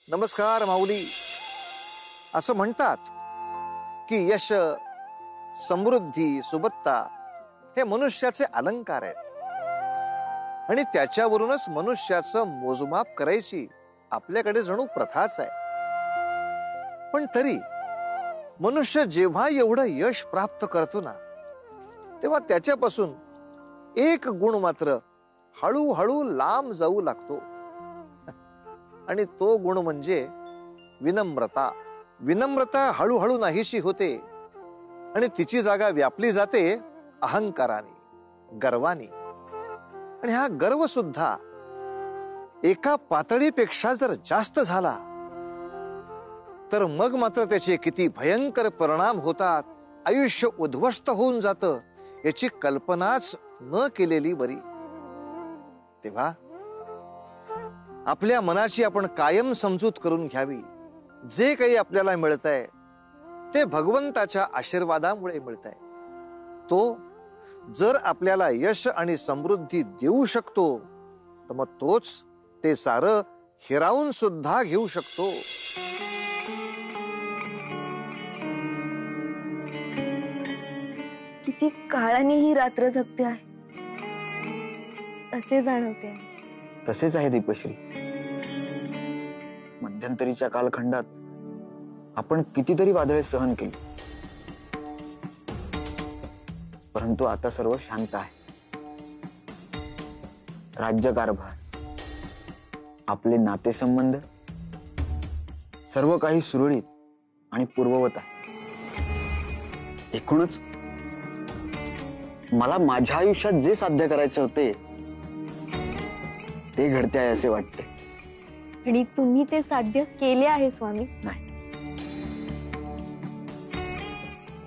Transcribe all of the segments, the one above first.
नमस्कार माऊली. असं म्हणतात की यश, समृद्धी, सुबत्ता हे मनुष्याचे अलंकार आहेत आणि त्याच्यावरूनच मनुष्याचं मोजमाप करायची आपल्याकडे जणू प्रथाच आहे. पण तरी मनुष्य जेव्हा एवढं यश प्राप्त करतो ना, तेव्हा त्याच्यापासून एक गुण मात्र हळूहळू लांब जाऊ लागतो आणि तो गुण म्हणजे विनम्रता. विनम्रता हळूहळू नाहीशी होते आणि तिची जागा व्यापली जाते अहंकाराने, गर्वाने. आणि हा गर्व सुद्धा एका पातळीपेक्षा जर जास्त झाला तर मग मात्र त्याचे किती भयंकर परिणाम होतात, आयुष्य उद्ध्वस्त होऊन जातं याची कल्पनाच न केलेली बरी. तेव्हा आपल्या मनाची आपण कायम समजूत करून घ्यावी. जे काही आपल्याला मिळतंय ते भगवंताच्या आशीर्वादामुळे मिळतंय. तो जर आपल्याला यश आणि समृद्धी देऊ शकतो तर मग तोच ते सारं हिरावून सुद्धा घेऊ शकतो. किती काळाने ही रात्र जगते आहे असे जाणवते. तसेच आहे दीपश्री. मध्यंतरीच्या कालखंडात आपण कितीतरी वादळे सहन केली, परंतु आता सर्व शांत आहे. राज्यकारभार, आपले नातेसंबंध सर्व काही सुरळीत आणि पूर्ववत आहे. एकूणच मला माझ्या आयुष्यात जे साध्य करायचे होते ते घडते आहे असे वाटते. आणि तुम्ही ते साध्य केले आहे स्वामी. नाही,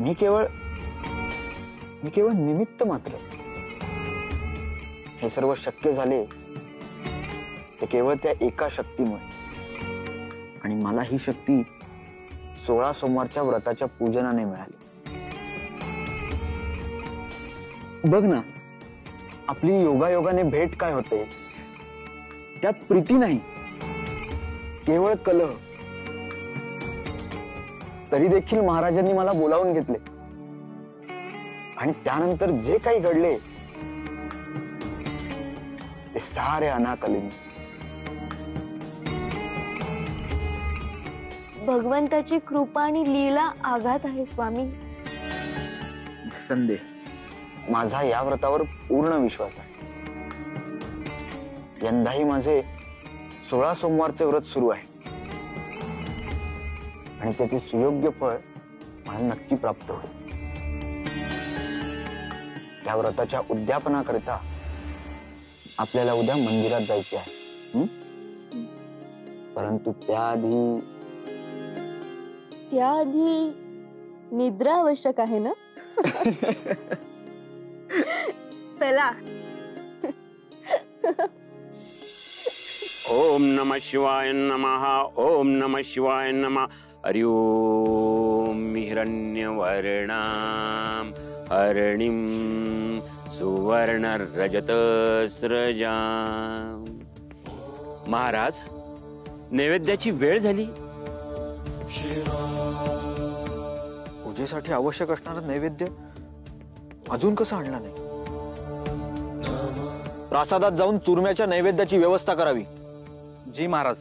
मी केवळ निमित्त मात्र. हे सर्व शक्य झाले ते केवळ त्या एका शक्तीमुळे. आणि मला ही शक्ती 16 सोमवारच्या व्रताच्या पूजनाने मिळाली. बघ ना, आपली योगायोगाने भेट काय होते, त्यात प्रीती नाही, केवळ कलह. तरी देखील महाराजांनी मला बोलावून घेतले आणि त्यानंतर जे काही घडले ते सारे अनाकलिनी. भगवंताची कृपा आणि लीला आघात आहे स्वामी. संदेह माझा या व्रतावर पूर्ण विश्वास आहे. यंदाही माझे 16 सोमवारचे व्रत सुरू आहे आणि त्याचे सुयोग्य फळ मला नक्की प्राप्त होईल. त्या व्रताच्या उद्यापनाकरिता आपल्याला उद्या मंदिरात जायचे आहे. परंतु त्याआधी निद्रा आवश्यक आहे ना. चला. ओम नमः शिवाय नमः. ओम नमः शिवाय नमः. हरि ओम. हिरण्यवर्णां हरिणीं सुवर्णरजतस्रजां. महाराज, नैवेद्याची वेळ झाली. पूजेसाठी आवश्यक असणारं नैवेद्य अजून कसं आणलं नाही? प्रासादात जाऊन चुरम्याच्या नैवेद्याची व्यवस्था करावी. जी महाराज.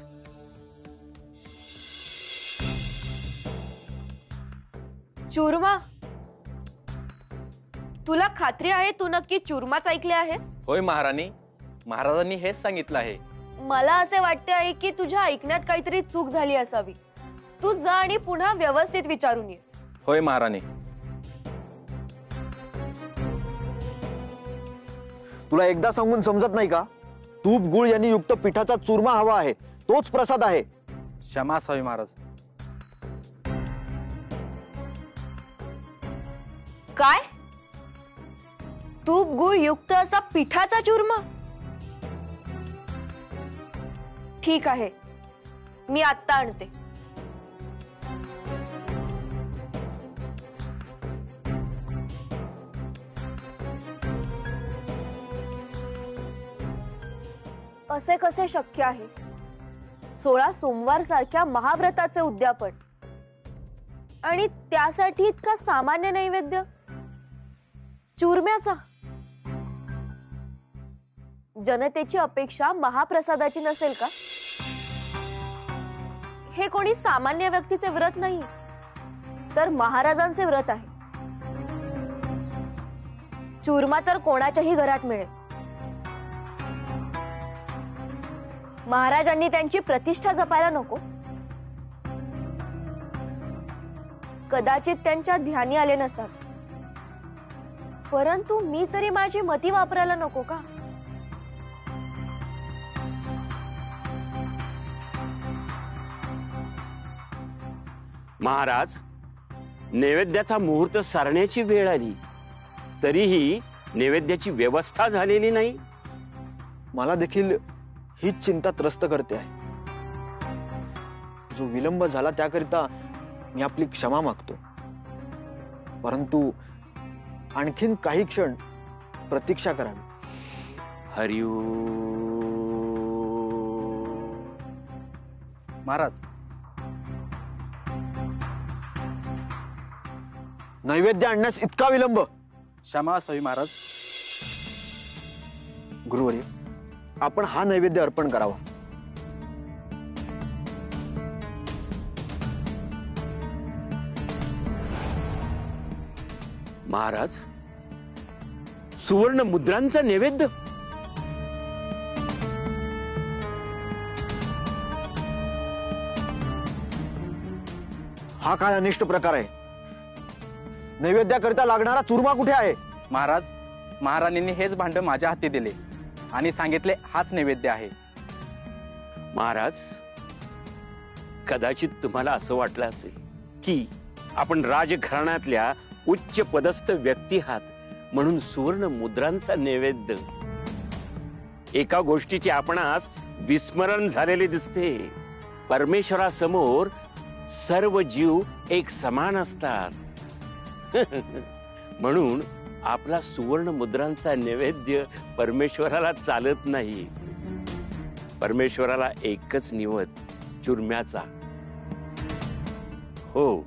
चूरमा, तुला खात्री आहे तू नक्की चूरमाच ऐकले आहेस? होय महाराणी, महाराजांनी हेच सांगितलं आहे. मला असे वाटते आहे की तुझ्या ऐकण्यात काहीतरी चूक झाली असावी. तू जा आणि पुन्हा व्यवस्थित विचारून ये. होय महाराणी. तुला एकदा सांगून समजत नाही का? तूप गुळ यांनी युक्त पिठाचा चुरमा हवा आहे, तोच प्रसाद आहे. क्षमा असावी महाराज. काय? तूप गुळ युक्त असा पिठाचा चूरमा? ठीक आहे, मी आत्ता आणते. असे कसे शक्य आहे? 16 सोमवार सारख्या महाव्रताचे उद्यापन, आणि त्यासाठी इतका सामान्य नैवेद्य चूरम्याचा. जनतेची अपेक्षा महाप्रसादाची नसेल का? हे कोणी सामान्य व्यक्तीचे व्रत नाही, तर महाराजांचे व्रत आहे. चूरमा तर कोणाच्याही घरात मिळेल. महाराजांनी त्यांची प्रतिष्ठा जपायला नको? कदाचित त्यांच्या ध्यानी आले नसाल, परंतु मी तरी माझी मती वापरायला नको का? महाराज, नैवेद्याचा मुहूर्त सारण्याची वेळ आली, तरीही नैवेद्याची व्यवस्था झालेली नाही. मला देखील हीच चिंता त्रस्त करते आहे. जो विलंब झाला त्याकरिता मी आपली क्षमा मागतो, परंतु आणखीन काही क्षण प्रतीक्षा करावी. हरिओ. महाराज, नैवेद्य आणण्यास इतका विलंब? क्षमा असावी महाराज. गुरुवर्य, आपण हा नैवेद्य अर्पण करावा. महाराज, सुवर्ण मुद्रांचा नैवेद्य? हा काय अनिष्ट प्रकार आहे? नैवेद्याकरिता लागणारा चूरमा कुठे आहे? महाराज, महाराणींनी हेच भांड माझ्या हाती दिले आणि सांगितले हाच नैवेद्य आहे. महाराज, कदाचित तुम्हाला असं वाटलं असेल की आपण राजघराण्यातल्या उच्च पदस्थ व्यक्ती आहात म्हणून सुवर्ण मुद्रांचा नैवेद्य. एका गोष्टीचे आपणास विस्मरण झालेले दिसते. परमेश्वरासमोर सर्व जीव एक समान असतात. म्हणून आपला सुवर्ण मुद्रांचा नैवेद्य परमेश्वराला चालत नाही. परमेश्वराला एकच निवद, चुरम्याचा. हो,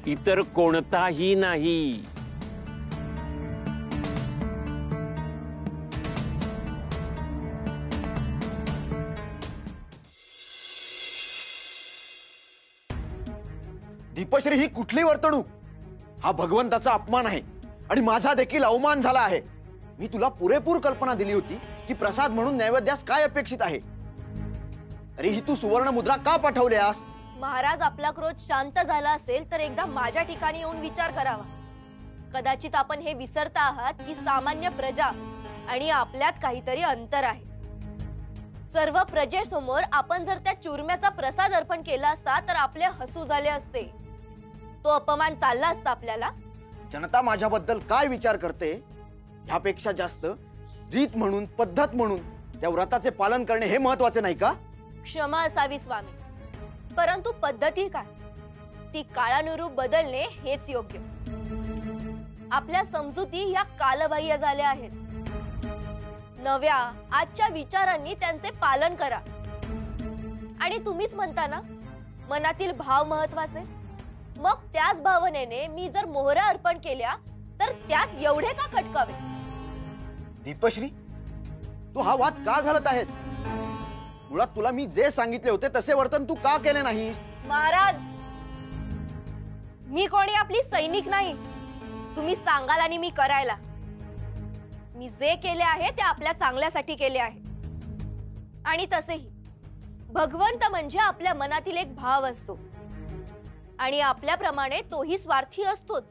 इतर कोणताही नाही. दीपश्री, ही कुठली वर्तणूक? हा भगवंताचा अपमान आहे आणि माझा देखील अवमान झाला आहे. मी तुला पुरेपूर कल्पना दिली होती की प्रसाद म्हणून नैवेद्यास काय अपेक्षित आहे, तरीही तू सुवर्ण मुद्रा का पाठवल्यास? महाराज, आपला क्रोध शांत झाला असेल तर एकदा माझ्या ठिकाणी येऊन विचार करावा. कदाचित आपण हे विसरता आहात की सामान्य प्रजा आणि आपल्यात काहीतरी अंतर आहे. सर्व प्रजेसमोर आपण जर त्या चूरम्याचा प्रसाद अर्पण केला असता तर आपले हसू झाले असते. तो अपमान चालला असता आपल्याला. जनता माझ्याबद्दल काय विचार करते ह्यापेक्षा जास्त रीत म्हणून, पद्धत म्हणून त्या व्रताचे पालन करणे हे महत्वाचे नाही का? क्षमा असावी स्वामी, परंतु पद्धती काय? ती काळानुरूप बदलणे हेच योग्य. आपल्या समजुती या कालबाह्य झाल्या आहेत. नव्या आजच्या विचारांनी त्यांचे पालन करा. आणि तुम्हीच म्हणता ना, मनातील भाव महत्वाचे. मग त्याच भावनेने मी जर मोहरा अर्पण केल्या तर त्यात एवढे का खटकावे? दीपश्री, तू हा वाद का घालत आहेस? मुळात तुला मी जे सांगितले होते तसे वर्तन तू का केले नाहीस? महाराज, मी कोणी आपली सैनिक नाही. तुम्ही सांगाल आणि मी करायला. मी जे केले आहे ते आपल्या चांगल्यासाठी केले आहे. आणि तसेही भगवंत म्हणजे आपल्या मनातील एक भाव असतो आणि आपल्याप्रमाणे तोही स्वार्थी असतोच.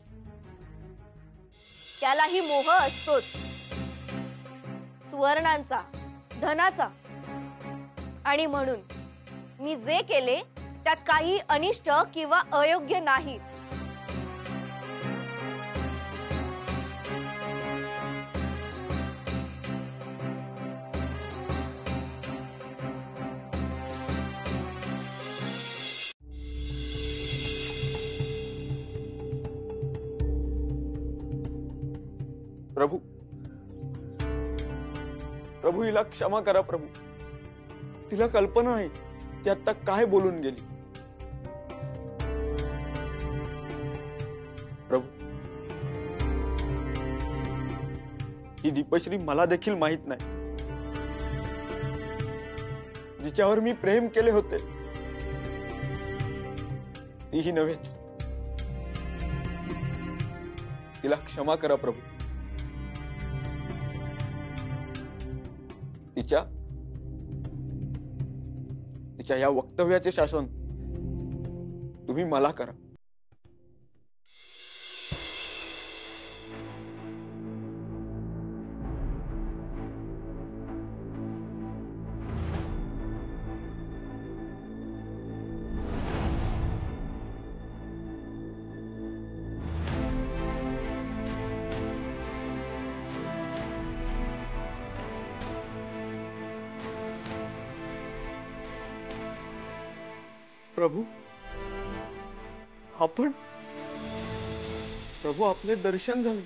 त्यालाही मोह असतोच, सुवर्णांचा, धनाचा. आणि म्हणून मी जे केले त्यात काही अनिष्ट किंवा अयोग्य नाही. प्रभू, प्रभू, हिला क्षमा करा प्रभू. तिला कल्पना आहे ती आता काय बोलून गेली? प्रभू, ही दीपश्री मला देखील माहित नाही, जिच्यावर मी प्रेम केले होते तीही नव्हेच. तिला क्षमा करा प्रभू. तिच्या या वक्तव्याचे शासन तुम्ही मला करा. प्रभू, आपले दर्शन झाले.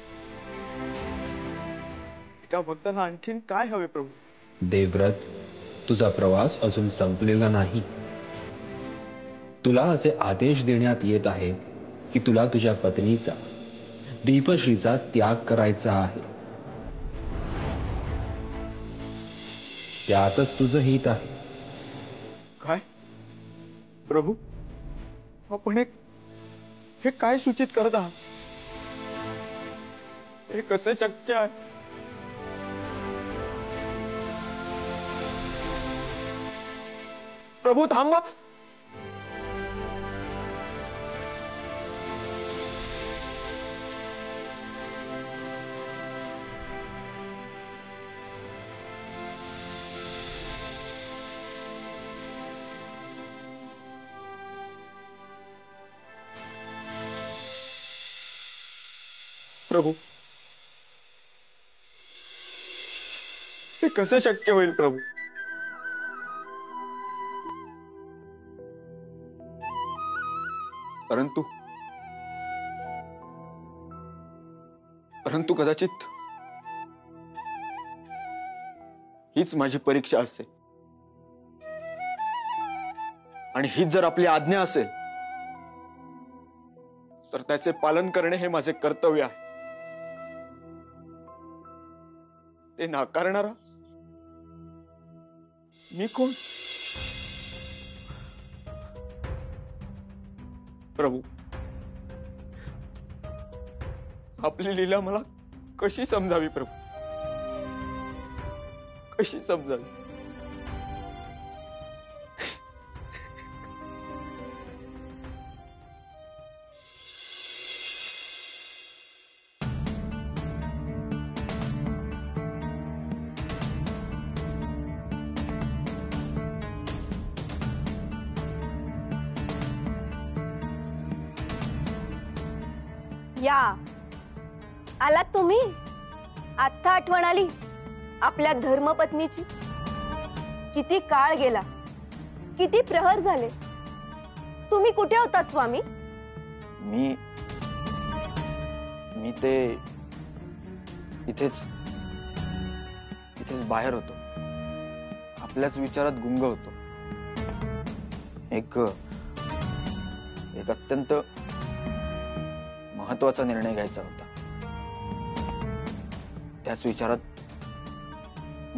एका भक्ताला आणखीन काय हवे प्रभू? देवव्रत, तुझा प्रवास अजून संपलेला नाही. तुला असे आदेश देण्यात येत आहेत की तुला तुझ्या पत्नीचा, दीपश्रीचा त्याग करायचा आहे. त्यातच तुझं हित आहे. काय प्रभू, आपण हे काय सूचित करत आहात? हे कसे शक्य आहे? प्रभू थांबा. प्रभू, हे कसे शक्य होईल प्रभू? परंतु कदाचित हीच माझी परीक्षा असेल, आणि हीच जर आपली आज्ञा असेल तर त्याचे पालन करणे हे माझे कर्तव्य आहे. ते नाकारणारा मी कोण? प्रभू, आपली लीला मला कशी समजावी प्रभू, कशी समजावी? या आलात तुम्ही? आत्ता आठवण आली आपल्या धर्मपत्नीची? किती काळ गेला, किती प्रहर झाले. तुम्ही कुठे होतात स्वामी? मी ते इथेच बाहेर होतो. आपल्याच विचारात गुंग होतो. एक अत्यंत महत्वाचा निर्णय घ्यायचा होता. त्याच विचारात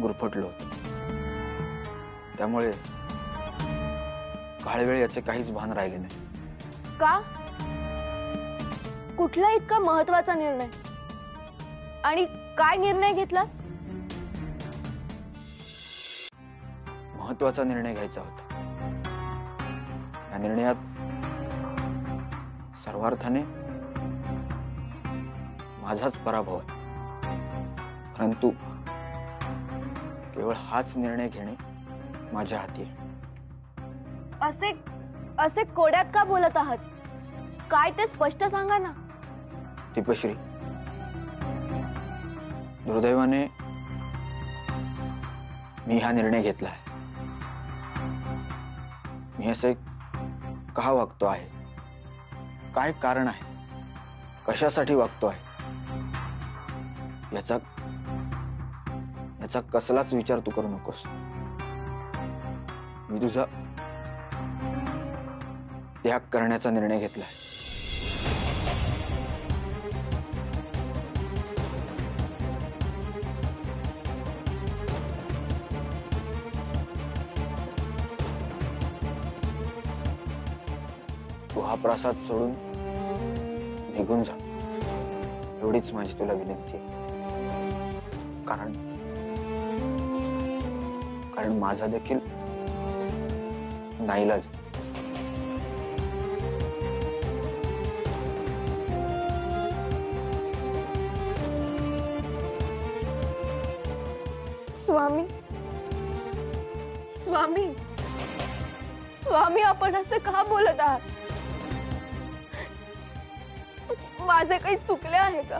गुरफटलो होतो. त्यामुळे काळवेळ याचे काहीच भान राहिले नाही. का? कुठला इतका महत्वाचा निर्णय? आणि काय निर्णय घेतला? महत्वाचा निर्णय घ्यायचा होता. या निर्णयात सर्वार्थाने माझाच पराभव आहे. परंतु केवळ हाच निर्णय घेणे माझ्या हाती आहे. असे कोड्यात का बोलत आहात? काय ते स्पष्ट सांगा ना. दीपश्री, दुर्दैवाने मी हा निर्णय घेतला आहे. मी असे का वागतो आहे? काय कारण आहे? कशासाठी वागतो आहे? याचा कसलाच विचार तू करू नकोस. मी त्याग करण्याचा निर्णय घेतलाय. तू हा प्रसाद सोडून निघून जा, एवढीच माझी तुला विनंती आहे. कारण माझा देखील नाईलाज. स्वामी स्वामी स्वामी, आपण असे का बोलत आहात? माझे काही चुकले आहे का?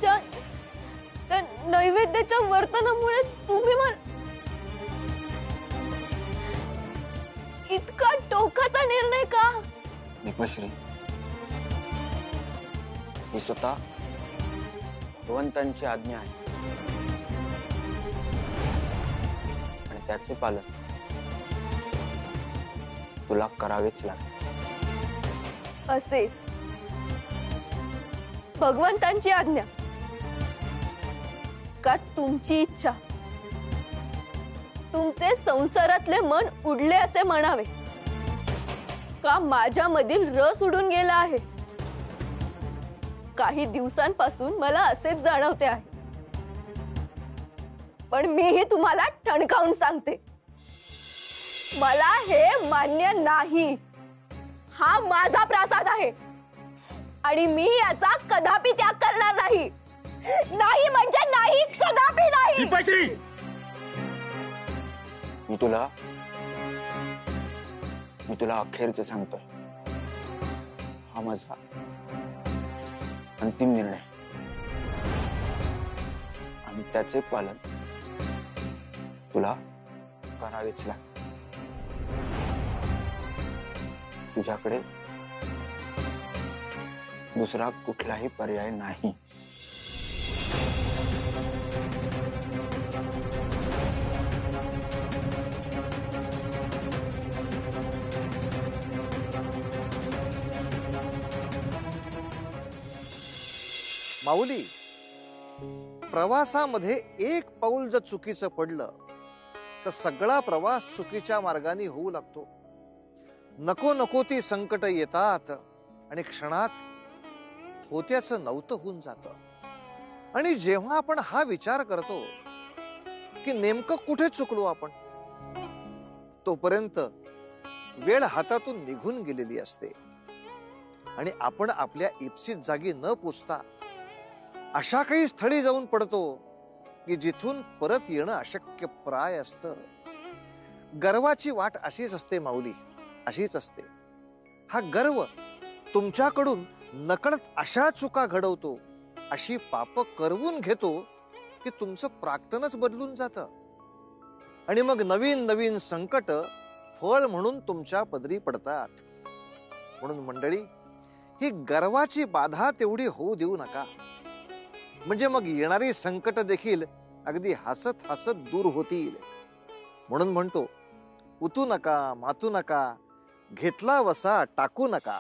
त्या नैवेद्याच्या वर्तनामुळे तुम्ही इतका टोकाचा निर्णय का? दीपश्री, ही स्वतः भगवंतांची आज्ञा आहे आणि त्याचे पालन तुला करावेच लागेल. असे भगवंतांची आज्ञा का तुमची इच्छा? तुमचे संसारातले मन उडले असे म्हणावे का माझ्या मधील रस उडून गेला आहे? काही दिवसांपासून मला असेच जाणवते आहे, पण मीही तुम्हाला ठणकावून सांगते, मला हे मान्य नाही. हा माझा प्रसाद आहे आणि मी याचा कदापि त्याग करणार नाही. नाही म्हणजे नाही, कदापि नाही. मी तुला अखेरच सांगतोय, हा माझा अंतिम निर्णय आणि त्याचे पालन तुला करावेच लागेल. तुझ्याकडे दुसरा कुठलाही पर्याय नाही. माऊली, प्रवासामध्ये एक पाऊल जर चुकीचं पडलं तर सगळा प्रवास चुकीच्या मार्गाने होऊ लागतो. नको नको ती संकट येतात आणि क्षणात होत्याचं नव्हतं होऊन जातं. आणि जेव्हा आपण हा विचार करतो की नेमकं कुठे चुकलो आपण, तोपर्यंत वेळ हातातून निघून गेलेली असते आणि आपण आपल्या इप्सित जागी न पोचता अशा काही स्थळी जाऊन पडतो की जिथून परत येणं अशक्य प्राय असतं. गर्वाची वाट अशीच असते माऊली, अशीच असते. हा गर्व तुमच्याकडून नकळत अशा चुका घडवतो, अशी पाप करवून घेतो की तुमचं प्राक्तनच बदलून जातं आणि मग नवीन नवीन संकट फळ म्हणून तुमच्या पदरी पडतात. म्हणून मंडळी, ही गर्वाची बाधा तेवढी होऊ देऊ नका, म्हणजे मग येणारी संकट देखील अगदी हसत हसत दूर होतील. म्हणून म्हणतो, उतू नका, मातू नका, घेतला वसा टाकू नका.